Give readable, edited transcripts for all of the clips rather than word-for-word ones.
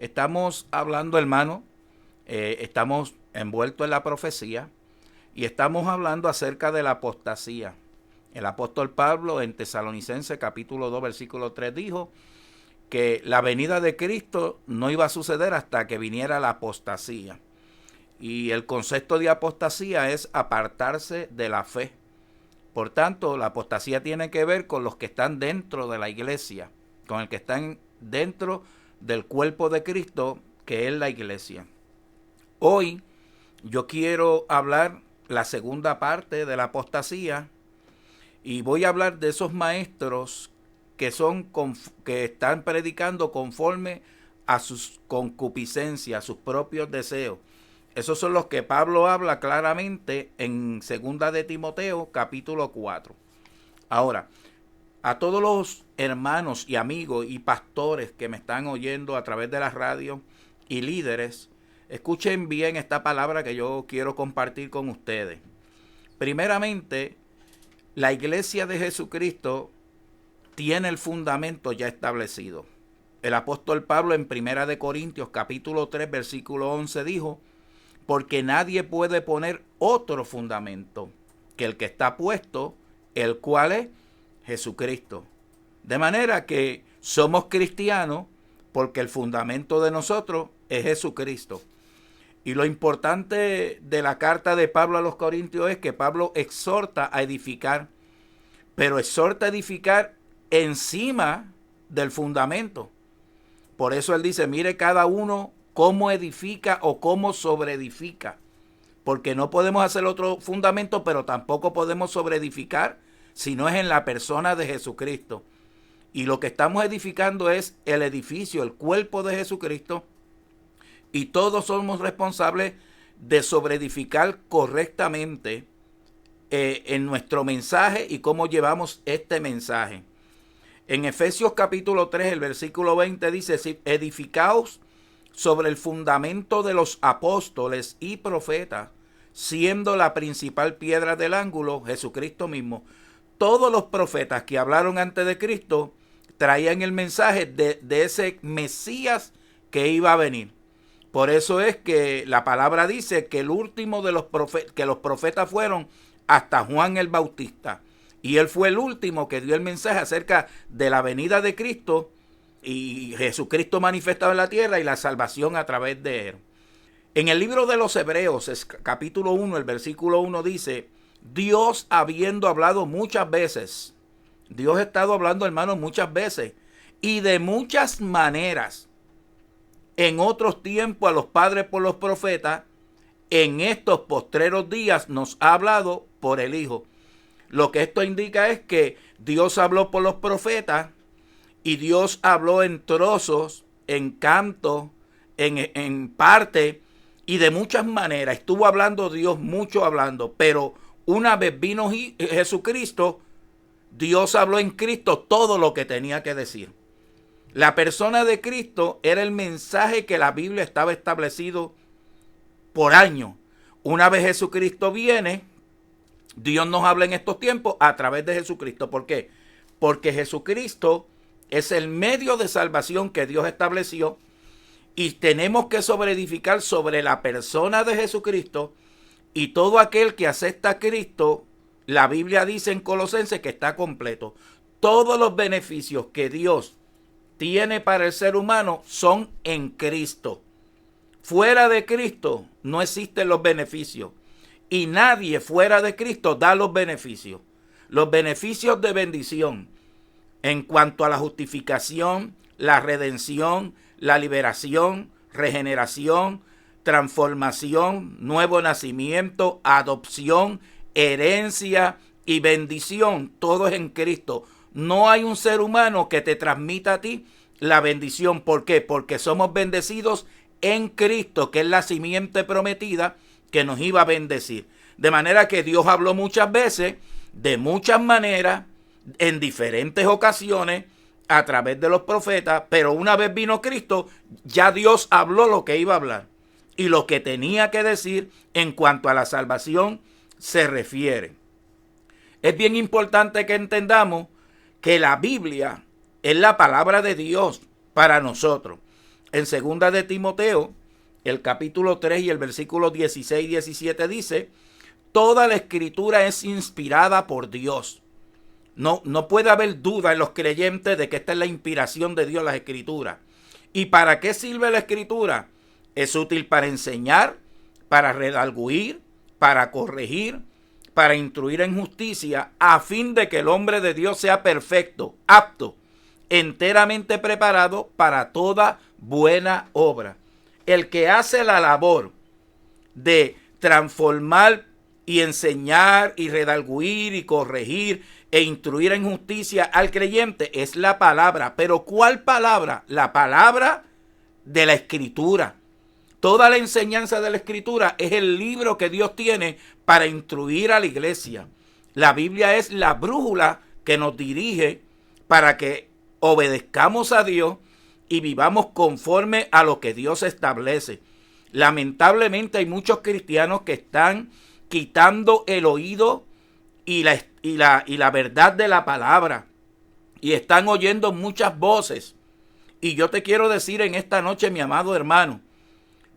Estamos hablando, hermano, estamos envueltos en la profecía y estamos hablando acerca de la apostasía. El apóstol Pablo en Tesalonicenses capítulo 2 versículo 3 dijo que la venida de Cristo no iba a suceder hasta que viniera la apostasía. Y el concepto de apostasía es apartarse de la fe. Por tanto, la apostasía tiene que ver con los que están dentro de la iglesia, con el que están dentro del cuerpo de Cristo, que es la iglesia. Hoy yo quiero hablar la segunda parte de la apostasía y voy a hablar de esos maestros que están predicando conforme a sus concupiscencias, a sus propios deseos. Esos son los que Pablo habla claramente en 2 de Timoteo capítulo 4. Ahora, a todos los hermanos y amigos y pastores que me están oyendo a través de la radio y líderes, escuchen bien esta palabra que yo quiero compartir con ustedes. Primeramente, la iglesia de Jesucristo tiene el fundamento ya establecido. El apóstol Pablo en 1 de Corintios capítulo 3 versículo 11 dijo: porque nadie puede poner otro fundamento que el que está puesto, el cual es Jesucristo. De manera que somos cristianos porque el fundamento de nosotros es Jesucristo. Y lo importante de la carta de Pablo a los Corintios es que Pablo exhorta a edificar, pero exhorta a edificar encima del fundamento. Por eso él dice, mire cada uno cómo edifica o cómo sobreedifica. Porque no podemos hacer otro fundamento, pero tampoco podemos sobreedificar si no es en la persona de Jesucristo. Y lo que estamos edificando es el edificio, el cuerpo de Jesucristo. Y todos somos responsables de sobreedificar correctamente en nuestro mensaje y cómo llevamos este mensaje. En Efesios capítulo 3, el versículo 20 dice, edificaos sobre el fundamento de los apóstoles y profetas, siendo la principal piedra del ángulo Jesucristo mismo. Todos los profetas que hablaron antes de Cristo traían el mensaje de ese Mesías que iba a venir. Por eso es que la palabra dice que el último de los profetas fueron hasta Juan el Bautista. Y él fue el último que dio el mensaje acerca de la venida de Cristo y Jesucristo manifestado en la tierra y la salvación a través de él. En el libro de los Hebreos, capítulo 1, el versículo 1 dice, Dios habiendo hablado muchas veces, Dios ha estado hablando, hermanos, muchas veces y de muchas maneras en otros tiempos a los padres por los profetas, en estos postreros días nos ha hablado por el Hijo. Lo que esto indica es que Dios habló por los profetas y Dios habló en trozos, en canto, en parte y de muchas maneras. Estuvo hablando Dios mucho hablando, pero una vez vino Jesucristo, Dios habló en Cristo todo lo que tenía que decir. La persona de Cristo era el mensaje que la Biblia estaba establecido por años. Una vez Jesucristo viene, Dios nos habla en estos tiempos a través de Jesucristo. ¿Por qué? Porque Jesucristo es el medio de salvación que Dios estableció y tenemos que sobreedificar sobre la persona de Jesucristo y todo aquel que acepta a Cristo, la Biblia dice en Colosenses que está completo. Todos los beneficios que Dios tiene para el ser humano son en Cristo. Fuera de Cristo no existen los beneficios y nadie fuera de Cristo da los beneficios. Los beneficios de bendición en cuanto a la justificación, la redención, la liberación, regeneración, transformación, nuevo nacimiento, adopción, herencia y bendición, todo es en Cristo. No hay un ser humano que te transmita a ti la bendición. ¿Por qué? Porque somos bendecidos en Cristo, que es la simiente prometida que nos iba a bendecir. De manera que Dios habló muchas veces, de muchas maneras, en diferentes ocasiones, a través de los profetas, pero una vez vino Cristo, ya Dios habló lo que iba a hablar y lo que tenía que decir en cuanto a la salvación se refiere. Es bien importante que entendamos que la Biblia es la palabra de Dios para nosotros. En segunda de Timoteo, el capítulo 3 y el versículo 16 y 17 dice: toda la escritura es inspirada por Dios. No puede haber duda en los creyentes de que esta es la inspiración de Dios, las escrituras. ¿Y para qué sirve la escritura? Es útil para enseñar, para redarguir, para corregir, para instruir en justicia, a fin de que el hombre de Dios sea perfecto, apto, enteramente preparado para toda buena obra. El que hace la labor de transformar y enseñar y redarguir y corregir e instruir en justicia al creyente es la palabra. ¿Pero cuál palabra? La palabra de la Escritura. Toda la enseñanza de la Escritura es el libro que Dios tiene para instruir a la iglesia. La Biblia es la brújula que nos dirige para que obedezcamos a Dios y vivamos conforme a lo que Dios establece. Lamentablemente hay muchos cristianos que están quitando el oído y la verdad de la palabra, y están oyendo muchas voces. Y yo te quiero decir en esta noche, mi amado hermano,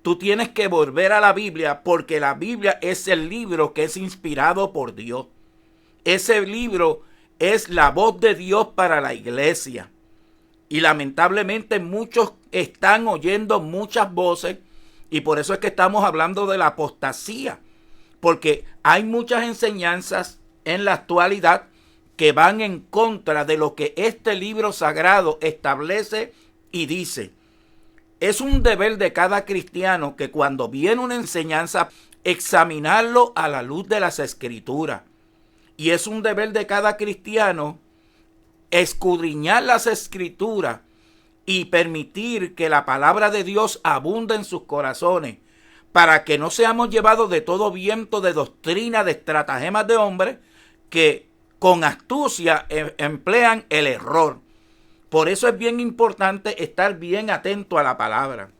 tú tienes que volver a la Biblia, porque la Biblia es el libro que es inspirado por Dios. Ese libro es la voz de Dios para la iglesia. Y lamentablemente muchos están oyendo muchas voces, y por eso es que estamos hablando de la apostasía, porque hay muchas enseñanzas en la actualidad que van en contra de lo que este libro sagrado establece y dice. Es un deber de cada cristiano que cuando viene una enseñanza, examinarlo a la luz de las Escrituras. Y es un deber de cada cristiano escudriñar las Escrituras y permitir que la palabra de Dios abunde en sus corazones, para que no seamos llevados de todo viento de doctrina, de estratagemas de hombres que con astucia emplean el error. Por eso es bien importante estar bien atento a la palabra.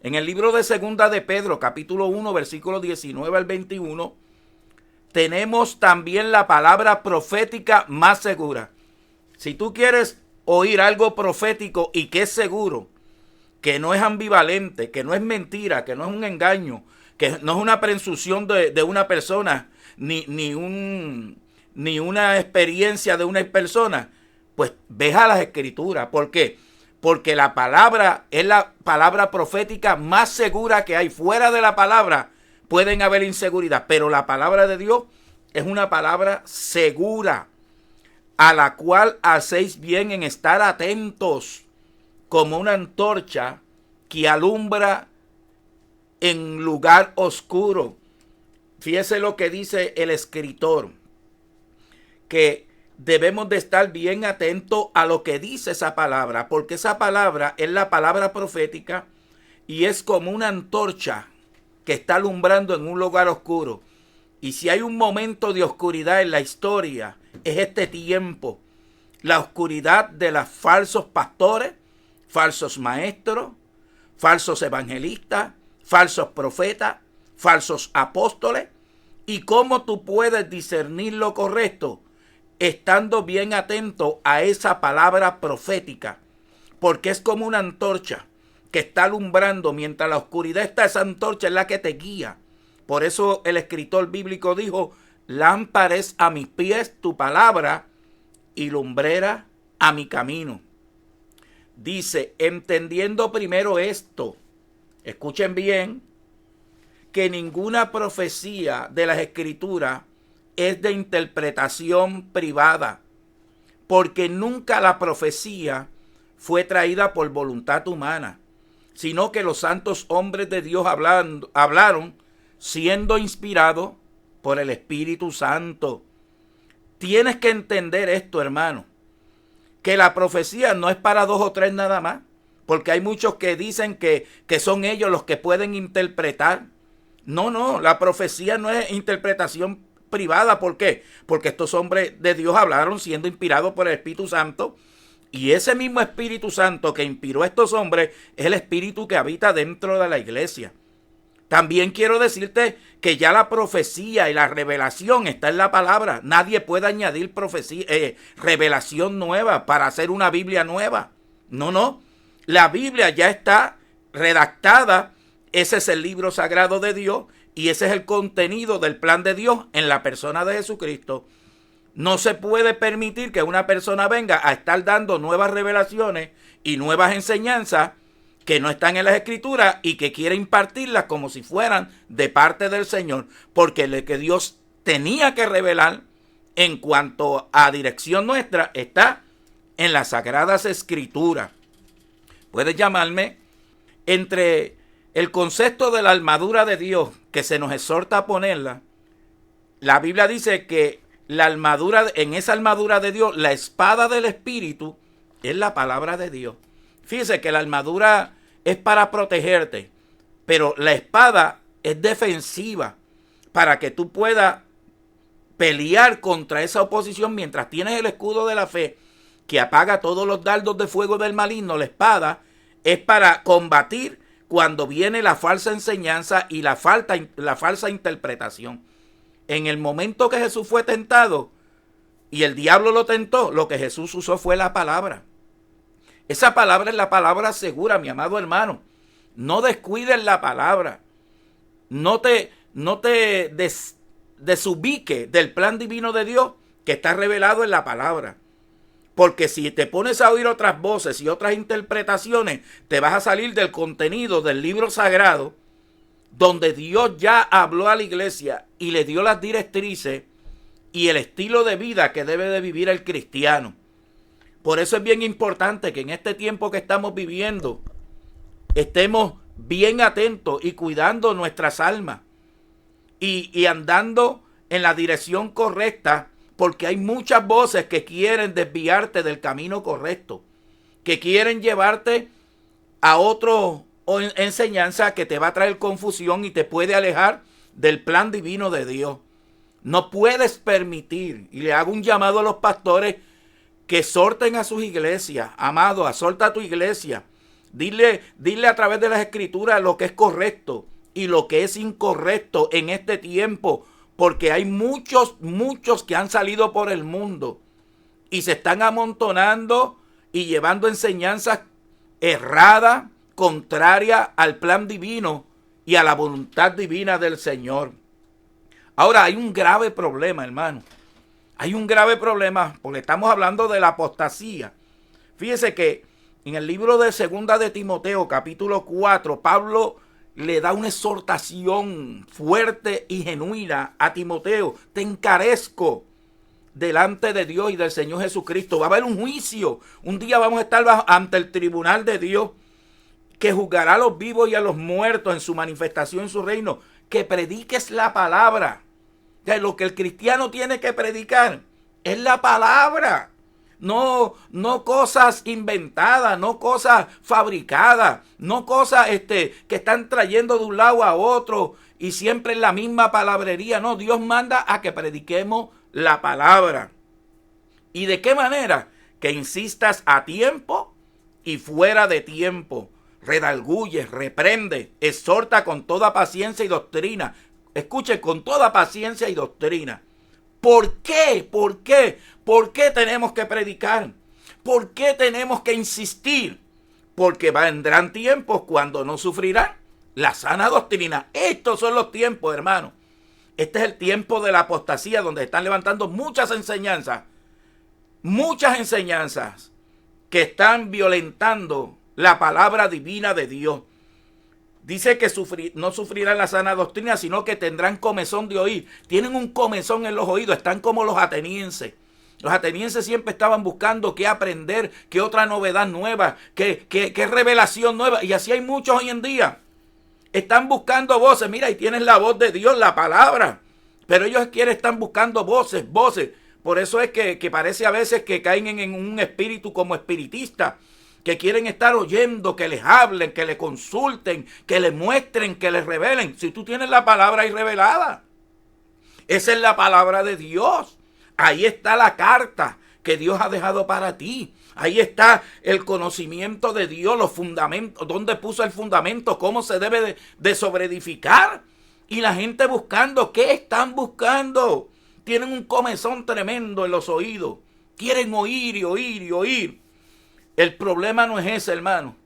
En el libro de Segunda de Pedro, capítulo 1, versículos 19 al 21, tenemos también la palabra profética más segura. Si tú quieres oír algo profético y que es seguro, que no es ambivalente, que no es mentira, que no es un engaño, que no es una presunción de una persona, ni una experiencia de una persona, pues ve a las Escrituras. ¿Por qué? Porque la palabra es la palabra profética más segura que hay. Fuera de la palabra pueden haber inseguridad, pero la palabra de Dios es una palabra segura, a la cual hacéis bien en estar atentos, como una antorcha que alumbra en lugar oscuro. Fíjese lo que dice el escritor, que debemos de estar bien atentos a lo que dice esa palabra, porque esa palabra es la palabra profética y es como una antorcha que está alumbrando en un lugar oscuro. Y si hay un momento de oscuridad en la historia, es este tiempo. La oscuridad de los falsos pastores, falsos maestros, falsos evangelistas, falsos profetas, falsos apóstoles. ¿Y cómo tú puedes discernir lo correcto? Estando bien atento a esa palabra profética, porque es como una antorcha que está alumbrando. Mientras la oscuridad está, esa antorcha es la que te guía. Por eso el escritor bíblico dijo: lámpara es a mis pies tu palabra y lumbrera a mi camino. Dice, entendiendo primero esto, escuchen bien, que ninguna profecía de las Escrituras es de interpretación privada, porque nunca la profecía fue traída por voluntad humana, sino que los santos hombres de Dios hablaron siendo inspirados por el Espíritu Santo. Tienes que entender esto, hermano, que la profecía no es para 2 o 3 nada más, porque hay muchos que dicen que son ellos los que pueden interpretar. No, la profecía no es interpretación privada. ¿Por qué? Porque estos hombres de Dios hablaron siendo inspirados por el Espíritu Santo, y ese mismo Espíritu Santo que inspiró a estos hombres es el Espíritu que habita dentro de la iglesia. También quiero decirte que ya la profecía y la revelación está en la palabra. Nadie puede añadir revelación nueva para hacer una Biblia nueva. No. La Biblia ya está redactada, ese es el libro sagrado de Dios y ese es el contenido del plan de Dios en la persona de Jesucristo. No se puede permitir que una persona venga a estar dando nuevas revelaciones y nuevas enseñanzas que no están en las Escrituras y que quiere impartirlas como si fueran de parte del Señor, porque lo que Dios tenía que revelar en cuanto a dirección nuestra está en las Sagradas Escrituras. Puedes llamarme entre el concepto de la armadura de Dios que se nos exhorta a ponerla. La Biblia dice que en esa armadura de Dios, la espada del Espíritu es la palabra de Dios. Fíjese que la armadura es para protegerte, pero la espada es defensiva para que tú puedas pelear contra esa oposición mientras tienes el escudo de la fe que apaga todos los dardos de fuego del maligno. La espada es para combatir cuando viene la falsa enseñanza y la falsa interpretación. En el momento que Jesús fue tentado y el diablo lo tentó, lo que Jesús usó fue la palabra. Esa palabra es la palabra segura, mi amado hermano. No descuides la palabra. No te desubique del plan divino de Dios que está revelado en la palabra. Porque si te pones a oír otras voces y otras interpretaciones, te vas a salir del contenido del libro sagrado, donde Dios ya habló a la iglesia y le dio las directrices y el estilo de vida que debe de vivir el cristiano. Por eso es bien importante que en este tiempo que estamos viviendo estemos bien atentos y cuidando nuestras almas y andando en la dirección correcta, porque hay muchas voces que quieren desviarte del camino correcto, que quieren llevarte a otro enseñanza que te va a traer confusión y te puede alejar del plan divino de Dios. No puedes permitir, y le hago un llamado a los pastores que exhorten a sus iglesias. Amado, exhorta a tu iglesia. Dile a través de las Escrituras lo que es correcto y lo que es incorrecto en este tiempo, porque hay muchos que han salido por el mundo y se están amontonando y llevando enseñanzas erradas, contrarias al plan divino y a la voluntad divina del Señor. Ahora hay un grave problema, hermano. Hay un grave problema porque estamos hablando de la apostasía. Fíjese que en el libro de Segunda de Timoteo, capítulo 4, Pablo le da una exhortación fuerte y genuina a Timoteo. Te encarezco delante de Dios y del Señor Jesucristo. Va a haber un juicio. Un día vamos a estar ante el tribunal de Dios, que juzgará a los vivos y a los muertos en su manifestación en su reino. Que prediques la palabra. O sea, lo que el cristiano tiene que predicar es la palabra. No cosas inventadas, no cosas fabricadas, no cosas que están trayendo de un lado a otro y siempre en la misma palabrería. No, Dios manda a que prediquemos la palabra. ¿Y de qué manera? Que insistas a tiempo y fuera de tiempo. Redarguye, reprende, exhorta con toda paciencia y doctrina. Escuche, con toda paciencia y doctrina. ¿Por qué? ¿Por qué? ¿Por qué tenemos que predicar? ¿Por qué tenemos que insistir? Porque vendrán tiempos cuando no sufrirán la sana doctrina. Estos son los tiempos, hermano. Este es el tiempo de la apostasía, donde están levantando muchas enseñanzas que están violentando la palabra divina de Dios. Dice que no sufrirán la sana doctrina, sino que tendrán comezón de oír. Tienen un comezón en los oídos, están como los atenienses. Los atenienses siempre estaban buscando qué aprender, qué otra novedad nueva, qué revelación nueva. Y así hay muchos hoy en día. Están buscando voces. Mira, ahí tienes la voz de Dios, la palabra. Pero ellos están buscando voces. Por eso es que parece a veces que caen en un espíritu como espiritista, que quieren estar oyendo, que les hablen, que les consulten, que les muestren, que les revelen. Si tú tienes la palabra ahí revelada, esa es la palabra de Dios. Ahí está la carta que Dios ha dejado para ti. Ahí está el conocimiento de Dios, los fundamentos, dónde puso el fundamento, cómo se debe de sobreedificar. Y la gente buscando, ¿qué están buscando? Tienen un comezón tremendo en los oídos. Quieren oír y oír y oír. El problema no es ese, hermano.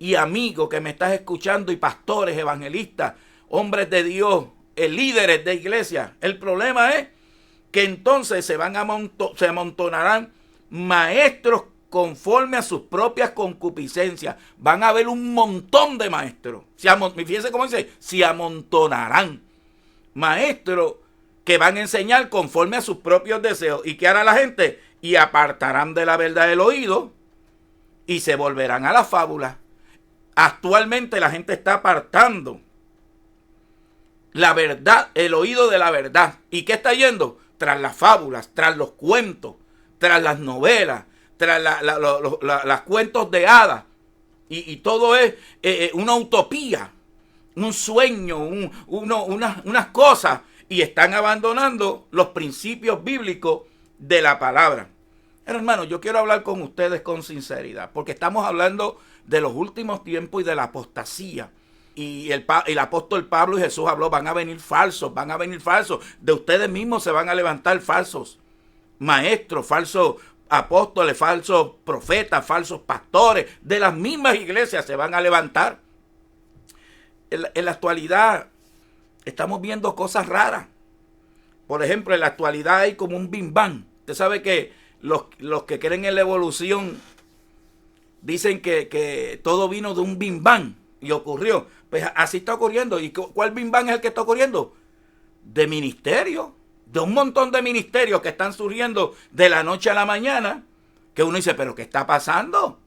y amigo que me estás escuchando, y pastores, evangelistas, hombres de Dios, líderes de iglesia. El problema es que entonces se amontonarán maestros conforme a sus propias concupiscencias. Van a haber un montón de maestros. Fíjense cómo dice, se amontonarán maestros que van a enseñar conforme a sus propios deseos. ¿Y qué hará la gente? Y apartarán de la verdad el oído y se volverán a la fábula. Actualmente la gente está apartando la verdad, el oído de la verdad. ¿Y qué está yendo? Tras las fábulas, tras los cuentos, tras las novelas, tras las cuentos de hadas. Y todo es una utopía, un sueño, unas cosas. Y están abandonando los principios bíblicos de la palabra. Hermano, yo quiero hablar con ustedes con sinceridad, porque estamos hablando de los últimos tiempos y de la apostasía. Y el apóstol Pablo y Jesús habló, van a venir falsos. De ustedes mismos se van a levantar falsos maestros, falsos apóstoles, falsos profetas, falsos pastores. De las mismas iglesias se van a levantar. En la actualidad estamos viendo cosas raras. Por ejemplo, en la actualidad hay como un bim bam. Usted sabe que los que creen en la evolución dicen que todo vino de un bim bam y ocurrió. Pues así está ocurriendo. ¿Y cuál bim bam es el que está ocurriendo? De ministerios, de un montón de ministerios que están surgiendo de la noche a la mañana, que uno dice, ¿pero qué está pasando?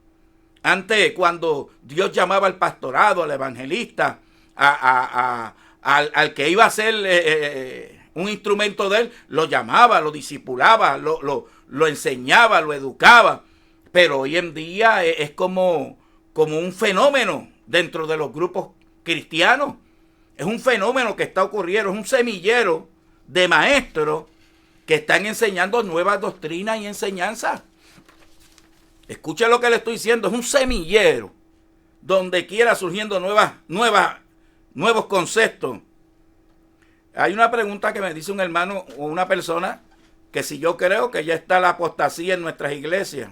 Antes, cuando Dios llamaba al pastorado, al evangelista, al que iba a ser un instrumento de él, lo llamaba, lo discipulaba, lo enseñaba, lo educaba. Pero hoy en día es como un fenómeno dentro de los grupos cristianos. Es un fenómeno que está ocurriendo, es un semillero de maestros que están enseñando nuevas doctrinas y enseñanzas. Escuche lo que le estoy diciendo, es un semillero donde quiera surgiendo nuevos conceptos. Hay una pregunta que me dice un hermano o una persona, que si yo creo que ya está la apostasía en nuestras iglesias.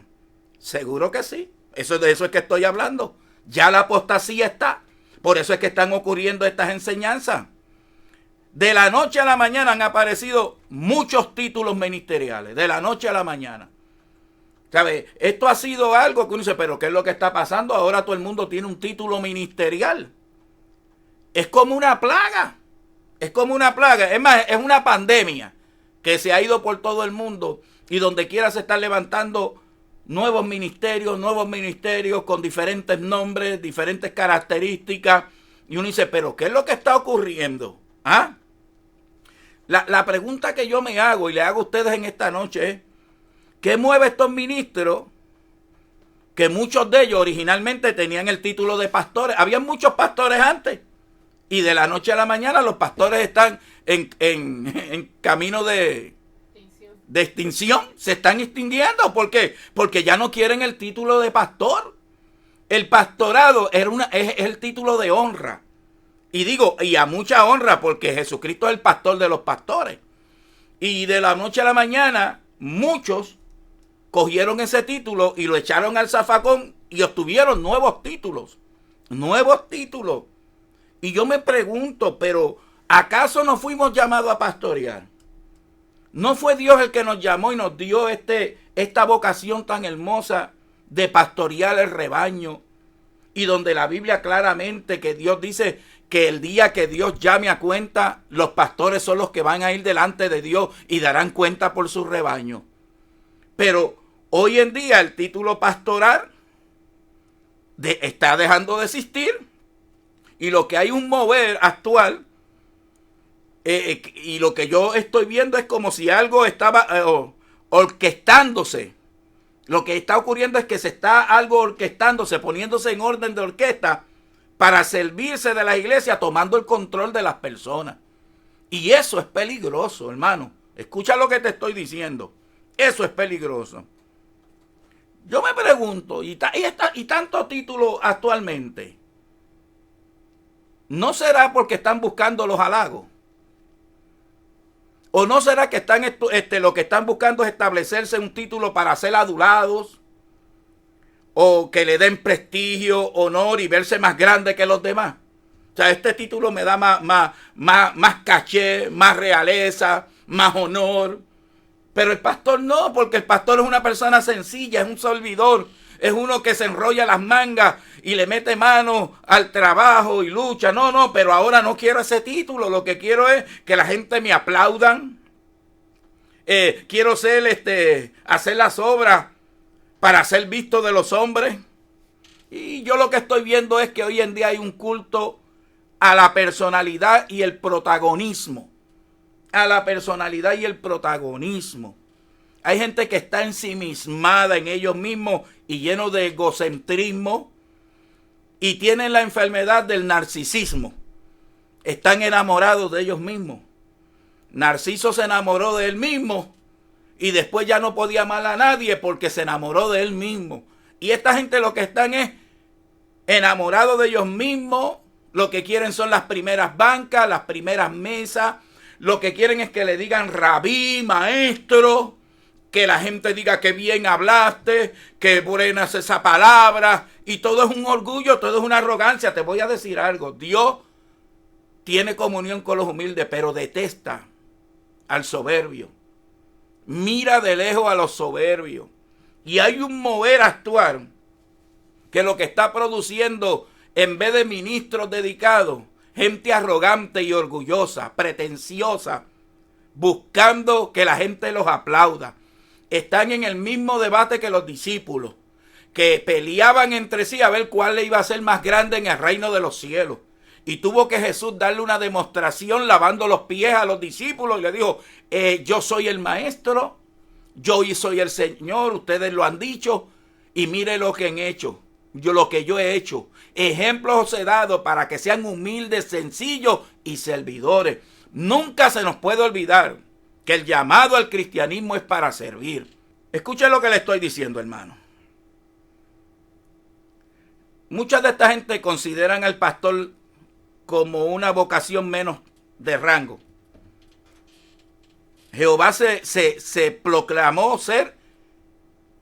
Seguro que sí. De eso es que estoy hablando. Ya la apostasía está. Por eso es que están ocurriendo estas enseñanzas. De la noche a la mañana han aparecido muchos títulos ministeriales. De la noche a la mañana. ¿Sabe? Esto ha sido algo que uno dice, pero ¿qué es lo que está pasando? Ahora todo el mundo tiene un título ministerial. Es como una plaga. Es como una plaga. Es más, es una pandemia que se ha ido por todo el mundo y donde quiera se están levantando nuevos ministerios con diferentes nombres, diferentes características. Y uno dice, pero ¿qué es lo que está ocurriendo? ¿Ah? La pregunta que yo me hago y le hago a ustedes en esta noche es, ¿qué mueve a estos ministros? Que muchos de ellos originalmente tenían el título de pastores. Habían muchos pastores antes. Y de la noche a la mañana los pastores están en camino de extinción. Se están extinguiendo. ¿Por qué? Porque ya no quieren el título de pastor. El pastorado es el título de honra. Y digo, y a mucha honra, porque Jesucristo es el pastor de los pastores. Y de la noche a la mañana, muchos cogieron ese título y lo echaron al zafacón y obtuvieron nuevos títulos. Nuevos títulos. Y yo me pregunto, pero ¿acaso no fuimos llamados a pastorear? ¿No fue Dios el que nos llamó y nos dio esta vocación tan hermosa de pastorear el rebaño? Y donde la Biblia claramente que Dios dice que el día que Dios llame a cuenta, los pastores son los que van a ir delante de Dios y darán cuenta por su rebaño. Pero hoy en día el título pastoral está dejando de existir. Y lo que hay un mover actual, y lo que yo estoy viendo es como si algo estaba orquestándose. Lo que está ocurriendo es que se está algo orquestándose, poniéndose en orden de orquesta para servirse de la iglesia, tomando el control de las personas. Y eso es peligroso, hermano. Escucha lo que te estoy diciendo. Eso es peligroso. Yo me pregunto, y tanto título actualmente, ¿no será porque están buscando los halagos? ¿O no será que lo que están buscando es establecerse un título para ser adulados? o que le den prestigio, honor y verse más grande que los demás. O sea, este título me da más caché, más realeza, más honor. Pero el pastor no, porque el pastor es una persona sencilla, es un servidor, es uno que se enrolla las mangas y le mete mano al trabajo y lucha. No, pero ahora no quiero ese título, lo que quiero es que la gente me aplaudan. Quiero hacer las obras para ser visto de los hombres. Y yo lo que estoy viendo es que hoy en día hay un culto a la personalidad y el protagonismo. A la personalidad y el protagonismo. Hay gente que está ensimismada en ellos mismos y lleno de egocentrismo y tienen la enfermedad del narcisismo. Están enamorados de ellos mismos. Narciso se enamoró de él mismo y después ya no podía amar a nadie porque se enamoró de él mismo. Y esta gente lo que están es enamorados de ellos mismos. Lo que quieren son las primeras bancas, las primeras mesas. Lo que quieren es que le digan rabí, maestro, que la gente diga que bien hablaste, que buena es esa palabra. Y todo es un orgullo, todo es una arrogancia. Te voy a decir algo. Dios tiene comunión con los humildes, pero detesta al soberbio. Mira de lejos a los soberbios. Y hay un mover a actuar que lo que está produciendo, en vez de ministros dedicados, gente arrogante y orgullosa, pretenciosa, buscando que la gente los aplauda. Están en el mismo debate que los discípulos, que peleaban entre sí a ver cuál le iba a ser más grande en el reino de los cielos. Y tuvo que Jesús darle una demostración lavando los pies a los discípulos y le dijo, yo soy el maestro, yo soy el Señor, ustedes lo han dicho y mire lo que han hecho. Lo que yo he hecho. Ejemplos os he dado para que sean humildes, sencillos y servidores. Nunca se nos puede olvidar que el llamado al cristianismo es para servir. Escuchen lo que le estoy diciendo, hermano. Mucha de esta gente consideran al pastor como una vocación menos de rango. Jehová se proclamó ser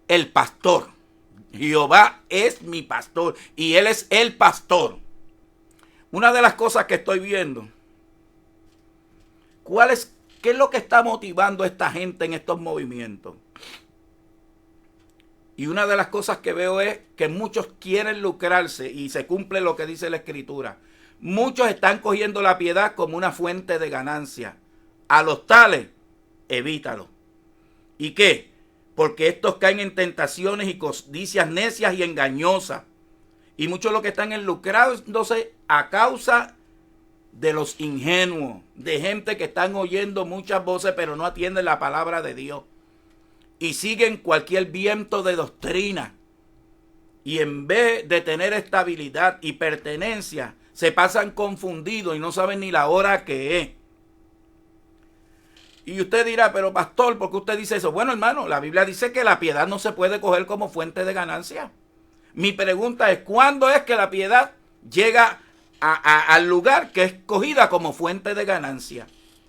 el pastor. Jehová es mi pastor y Él es el pastor. Una de las cosas que estoy viendo, ¿qué es lo que está motivando a esta gente en estos movimientos? Y una de las cosas que veo es que muchos quieren lucrarse y se cumple lo que dice la Escritura. Muchos están cogiendo la piedad como una fuente de ganancia. A los tales, evítalo. ¿Y qué? Porque estos caen en tentaciones y codicias necias y engañosas. Y muchos lo que están lucrándose a causa de los ingenuos, de gente que están oyendo muchas voces pero no atienden la palabra de Dios. Y siguen cualquier viento de doctrina. Y en vez de tener estabilidad y pertenencia, se pasan confundidos y no saben ni la hora que es. Y usted dirá, pero pastor, ¿por qué usted dice eso? Bueno, hermano, la Biblia dice que la piedad no se puede coger como fuente de ganancia. Mi pregunta es, ¿cuándo es que la piedad llega al lugar que es cogida como fuente de ganancia?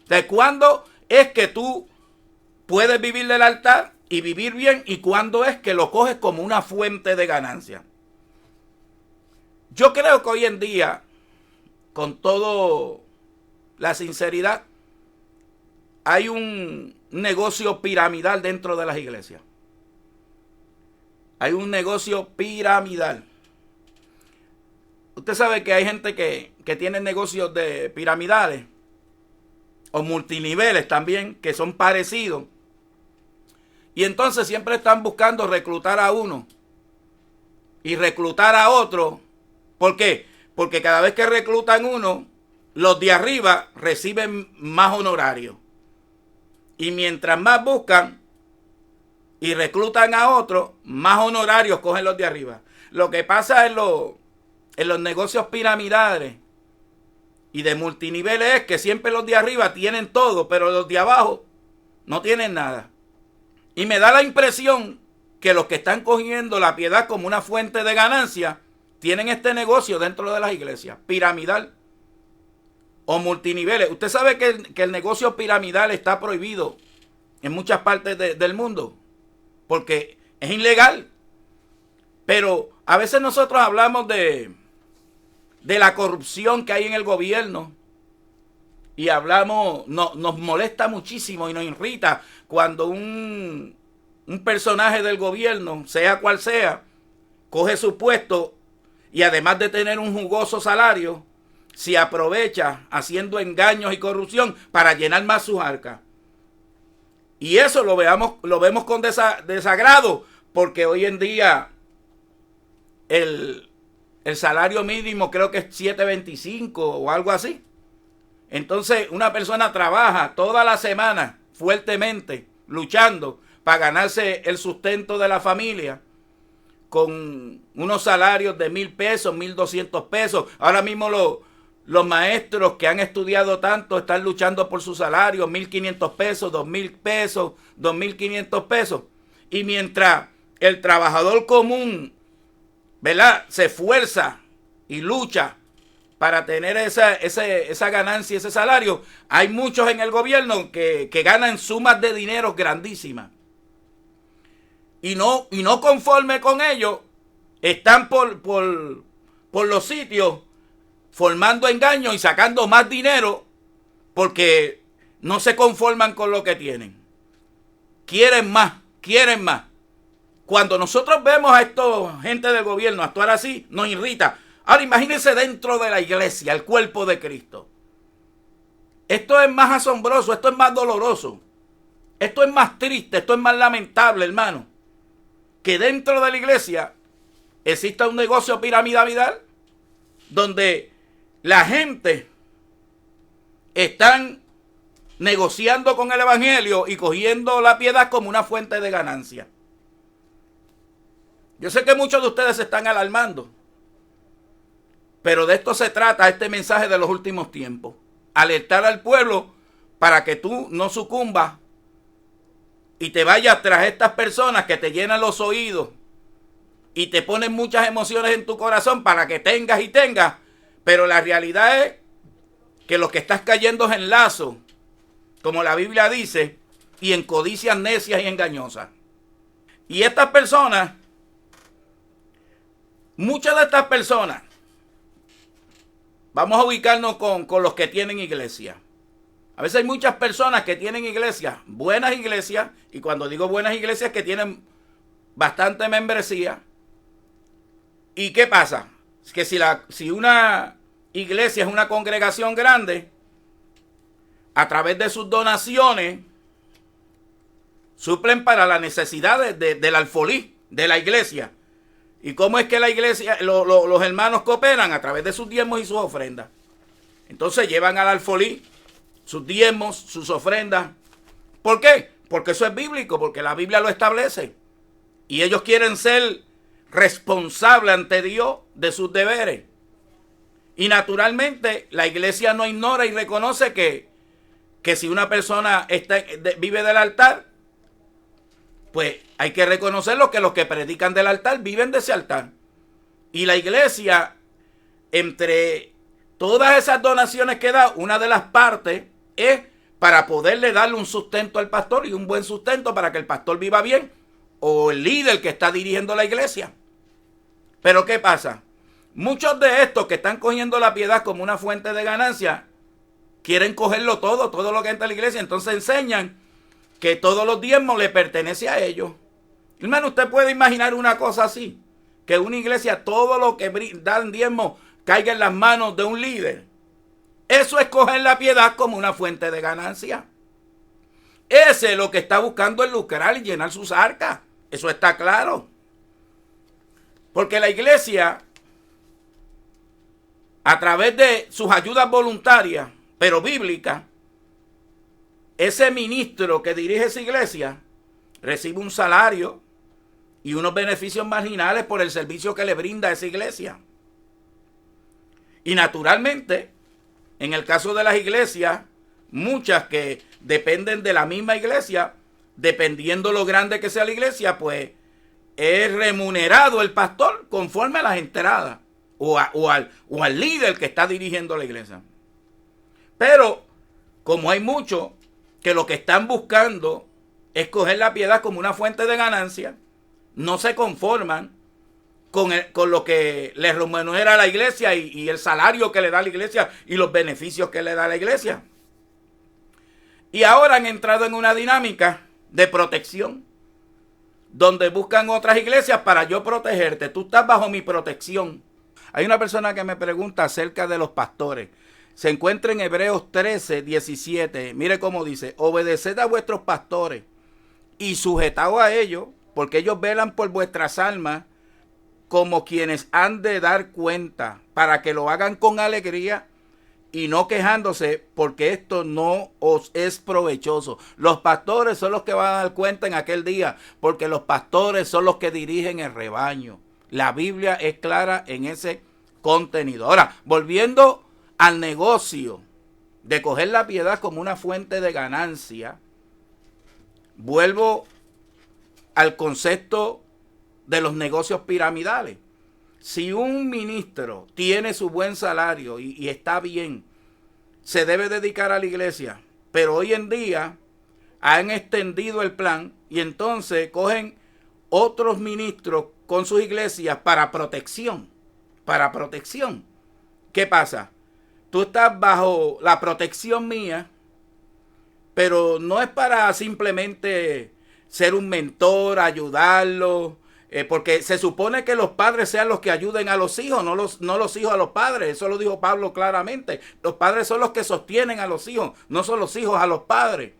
¿De cuándo es que tú puedes vivir del altar y vivir bien? ¿Y cuándo es que lo coges como una fuente de ganancia? Yo creo que hoy en día, con toda la sinceridad, hay un negocio piramidal dentro de las iglesias. Hay un negocio piramidal. Usted sabe que hay gente que tiene negocios de piramidales o multiniveles también, que son parecidos. Y entonces siempre están buscando reclutar a uno y reclutar a otro. ¿Por qué? Porque cada vez que reclutan uno, los de arriba reciben más honorarios. Y mientras más buscan y reclutan a otros, más honorarios cogen los de arriba. Lo que pasa en los negocios piramidales y de multiniveles es que siempre los de arriba tienen todo, pero los de abajo no tienen nada. Y me da la impresión que los que están cogiendo la piedad como una fuente de ganancia tienen este negocio dentro de las iglesias, piramidal o multiniveles. Usted sabe que el negocio piramidal está prohibido en muchas partes del mundo porque es ilegal. Pero a veces nosotros hablamos de la corrupción que hay en el gobierno y hablamos, nos molesta muchísimo y nos irrita cuando un personaje del gobierno, sea cual sea, coge su puesto y además de tener un jugoso salario, se aprovecha haciendo engaños y corrupción para llenar más sus arcas. Y eso lo vemos con desagrado, porque hoy en día el salario mínimo creo que es 7.25 o algo así. Entonces una persona trabaja toda la semana fuertemente luchando para ganarse el sustento de la familia con unos salarios de 1,000 pesos, 1,200 pesos. Ahora mismo los maestros que han estudiado tanto están luchando por su salario, 1,500 pesos, 2,000 pesos, 2,500 pesos. Y mientras el trabajador común, ¿verdad?, se esfuerza y lucha para tener esa ganancia, ese salario, hay muchos en el gobierno que ganan sumas de dinero grandísimas. Y no conforme con ello, están por los sitios formando engaños y sacando más dinero porque no se conforman con lo que tienen. Quieren más, quieren más. Cuando nosotros vemos a esta gente del gobierno actuar así, nos irrita. Ahora imagínense dentro de la iglesia, el cuerpo de Cristo. Esto es más asombroso, esto es más doloroso, esto es más triste, esto es más lamentable, hermano. Que dentro de la iglesia exista un negocio piramidal donde la gente están negociando con el evangelio y cogiendo la piedad como una fuente de ganancia. Yo sé que muchos de ustedes se están alarmando, pero de esto se trata este mensaje de los últimos tiempos. Alertar al pueblo para que tú no sucumbas y te vayas tras estas personas que te llenan los oídos y te ponen muchas emociones en tu corazón para que tengas y tengas. Pero la realidad es que lo que estás cayendo es en lazo, como la Biblia dice, y en codicias necias y engañosas. Y estas personas, muchas de estas personas, vamos a ubicarnos con los que tienen iglesia. A veces hay muchas personas que tienen iglesias, buenas iglesias, y cuando digo buenas iglesias, que tienen bastante membresía. ¿Y qué pasa? Que si una iglesia es una congregación grande, a través de sus donaciones, suplen para las necesidades del alfolí de la iglesia. ¿Y cómo es que la iglesia, los hermanos cooperan? A través de sus diezmos y sus ofrendas. Entonces llevan al alfolí sus diezmos, sus ofrendas. ¿Por qué? Porque eso es bíblico, porque la Biblia lo establece. Y ellos quieren ser responsables ante Dios de sus deberes. Y naturalmente la iglesia no ignora y reconoce que si una persona vive del altar, pues hay que reconocerlo, que los que predican del altar viven de ese altar. Y la iglesia, entre todas esas donaciones que da, una de las partes es para poderle darle un sustento al pastor, y un buen sustento para que el pastor viva bien, o el líder que está dirigiendo la iglesia. Pero ¿qué pasa? Muchos de estos que están cogiendo la piedad como una fuente de ganancia, quieren cogerlo todo lo que entra a la iglesia. Entonces enseñan que todos los diezmos le pertenece a ellos. Hermano, usted puede imaginar una cosa así, que una iglesia, todo lo que dan diezmo caiga en las manos de un líder. Eso es coger la piedad como una fuente de ganancia. Ese es lo que está buscando es lucrar y llenar sus arcas. Eso está claro. Porque la iglesia, a través de sus ayudas voluntarias, pero bíblicas, ese ministro que dirige esa iglesia recibe un salario y unos beneficios marginales por el servicio que le brinda a esa iglesia. Y naturalmente, en el caso de las iglesias, muchas que dependen de la misma iglesia, dependiendo lo grande que sea la iglesia, pues es remunerado el pastor conforme a las entradas o al líder que está dirigiendo la iglesia. Pero como hay muchos que lo que están buscando es coger la piedad como una fuente de ganancia, no se conforman con lo que le remunera a la iglesia y el salario que le da a la iglesia y los beneficios que le da a la iglesia. Y ahora han entrado en una dinámica de protección, donde buscan otras iglesias para yo protegerte. Tú estás bajo mi protección. Hay una persona que me pregunta acerca de los pastores. Se encuentra en Hebreos 13, 17. Mire cómo dice: obedeced a vuestros pastores y sujetaos a ellos, porque ellos velan por vuestras almas como quienes han de dar cuenta, para que lo hagan con alegría y no quejándose, porque esto no os es provechoso. Los pastores son los que van a dar cuenta en aquel día, porque los pastores son los que dirigen el rebaño. La Biblia es clara en ese contenido. Ahora, volviendo al negocio de coger la piedad como una fuente de ganancia, vuelvo al concepto de los negocios piramidales. Si un ministro tiene su buen salario y está bien, se debe dedicar a la iglesia. Pero hoy en día han extendido el plan y entonces cogen otros ministros con sus iglesias para protección. Para protección. ¿Qué pasa? Tú estás bajo la protección mía, pero no es para simplemente ser un mentor, ayudarlo. Porque se supone que los padres sean los que ayuden a los hijos, no los hijos a los padres. Eso lo dijo Pablo claramente. Los padres son los que sostienen a los hijos, no son los hijos a los padres.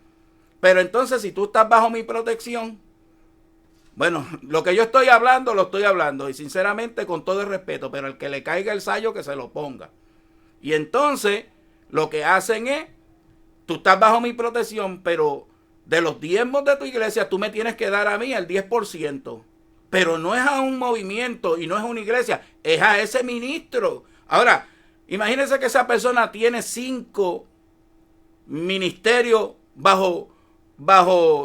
Pero entonces, si tú estás bajo mi protección, bueno, lo que yo estoy hablando, lo estoy hablando. Y sinceramente, con todo el respeto, pero el que le caiga el sayo, que se lo ponga. Y entonces, lo que hacen es, tú estás bajo mi protección, pero de los diezmos de tu iglesia, tú me tienes que dar a mí el 10%. Pero no es a un movimiento y no es a una iglesia, es a ese ministro. Ahora, imagínense que esa persona tiene 5 ministerios bajo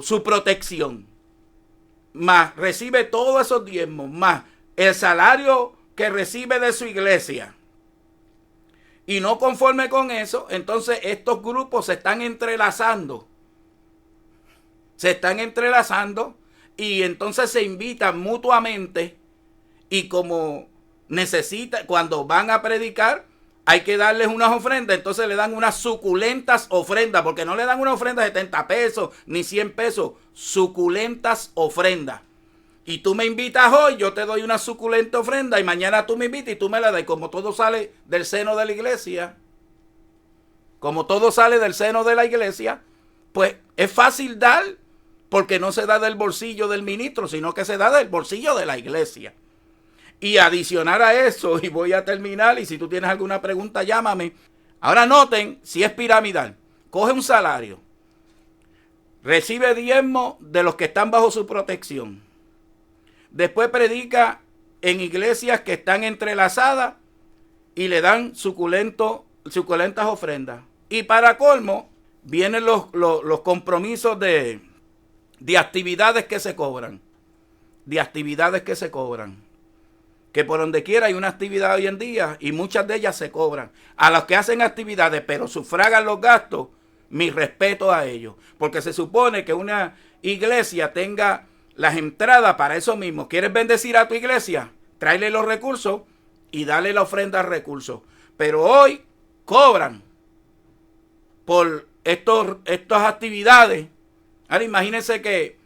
su protección. Más recibe todos esos diezmos, más el salario que recibe de su iglesia. Y no conforme con eso, entonces estos grupos se están entrelazando. Y entonces se invitan mutuamente y como necesitan, cuando van a predicar, hay que darles unas ofrendas, entonces le dan unas suculentas ofrendas, porque no le dan una ofrenda de 70 pesos ni 100 pesos, suculentas ofrendas. Y tú me invitas hoy, yo te doy una suculenta ofrenda y mañana tú me invitas y tú me la das. Como todo sale del seno de la iglesia, pues es fácil dar. Porque no se da del bolsillo del ministro, sino que se da del bolsillo de la iglesia. Y adicionar a eso, y voy a terminar, y si tú tienes alguna pregunta, llámame. Ahora noten, si es piramidal, coge un salario, recibe diezmo de los que están bajo su protección. Después predica en iglesias que están entrelazadas y le dan suculentas ofrendas. Y para colmo, vienen los compromisos de actividades que se cobran. Que por donde quiera hay una actividad hoy en día y muchas de ellas se cobran. A los que hacen actividades pero sufragan los gastos, mi respeto a ellos. Porque se supone que una iglesia tenga las entradas para eso mismo. ¿Quieres bendecir a tu iglesia? Tráele los recursos y dale la ofrenda al recurso. Pero hoy cobran por estas actividades. Ahora imagínense que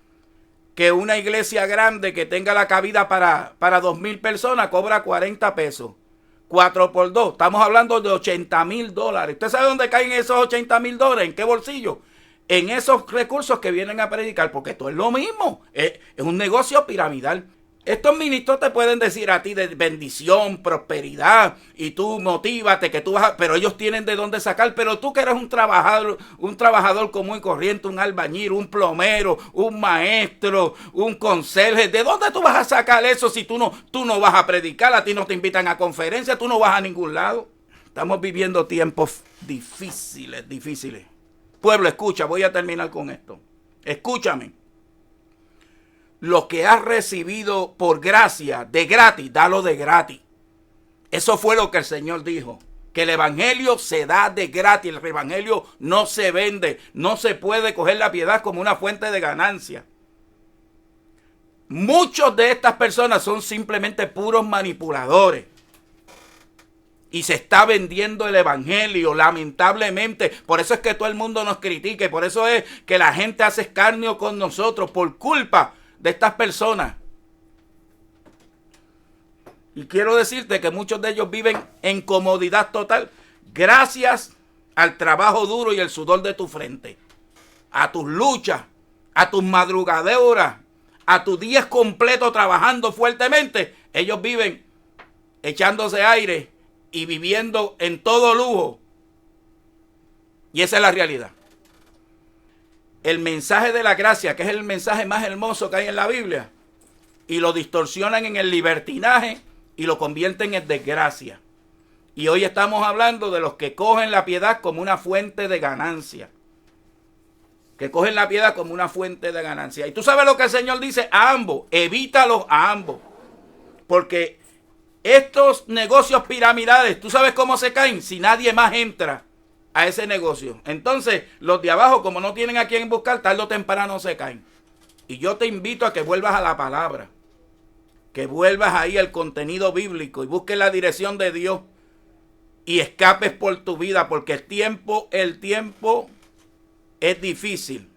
una iglesia grande que tenga la cabida para 2,000 personas cobra 40 pesos. 4 por 2. Estamos hablando de $80,000. ¿Usted sabe dónde caen esos $80,000? ¿En qué bolsillo? En esos recursos que vienen a predicar, porque esto es lo mismo. Es un negocio piramidal. Estos ministros te pueden decir a ti de bendición, prosperidad, y tú motívate, que tú vas pero ellos tienen de dónde sacar. Pero tú que eres un trabajador común y corriente, un albañil, un plomero, un maestro, un conserje, ¿de dónde tú vas a sacar eso si tú no vas a predicar? A ti no te invitan a conferencias, tú no vas a ningún lado. Estamos viviendo tiempos difíciles. Pueblo, escucha, voy a terminar con esto. Escúchame. Lo que has recibido por gracia, de gratis, dalo de gratis. Eso fue lo que el Señor dijo. Que el evangelio se da de gratis. El evangelio no se vende. No se puede coger la piedad como una fuente de ganancia. muchos de estas personas son simplemente puros manipuladores. Y se está vendiendo el evangelio, lamentablemente. Por eso es que todo el mundo nos critica. Y por eso es que la gente hace escarnio con nosotros por culpa de estas personas. Y quiero decirte que muchos de ellos viven en comodidad total gracias al trabajo duro y el sudor de tu frente, a tus luchas, a tus madrugaderas, a tus días completos trabajando fuertemente. Ellos viven echándose aire y viviendo en todo lujo. Y esa es la realidad. El mensaje de la gracia, que es el mensaje más hermoso que hay en la Biblia, y lo distorsionan en el libertinaje y lo convierten en desgracia. Y hoy estamos hablando de los que cogen la piedad como una fuente de ganancia. Que cogen la piedad como una fuente de ganancia. Y tú sabes lo que el Señor dice a ambos. Evítalos a ambos. Porque estos negocios piramidales, ¿tú sabes cómo se caen? Si nadie más entra a ese negocio. Entonces, los de abajo, como no tienen a quién buscar, tarde o temprano se caen. Y yo te invito a que vuelvas a la palabra. Que vuelvas ahí al contenido bíblico y busques la dirección de Dios. Y escapes por tu vida, porque el tiempo es difícil.